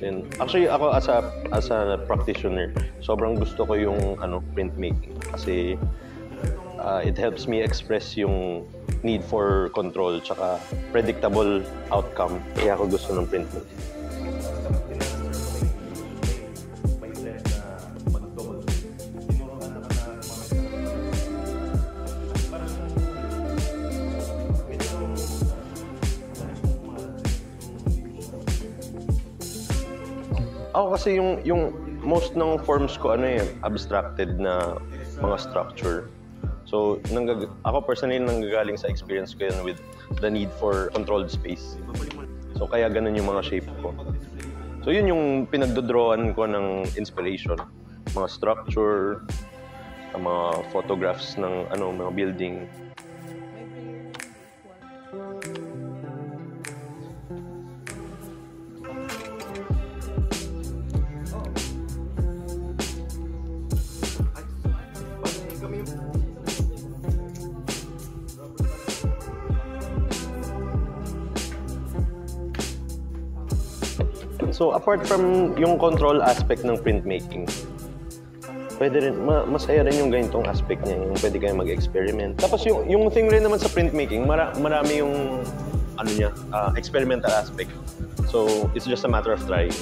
And actually ako as a practitioner, sobrang gusto ko yung printmaking kasi it helps me express yung need for control tsaka predictable outcome. Kaya ako gusto ng printmaking. Ako kasi yung most ng forms ko abstracted na mga structure. So ako personally nanggagaling sa experience ko yan with the need for controlled space. So kaya ganun yung mga shape ko. So yun yung pinagdodrawan ko ng inspiration, mga structure, mga photographs ng mga building. So apart from yung control aspect ng printmaking, pwede rin, masaya rin yung ganitong aspect niya, yung pwede kayo mag-experiment. Tapos yung thing rin naman sa printmaking, marami yung experimental aspect. So it's just a matter of trying.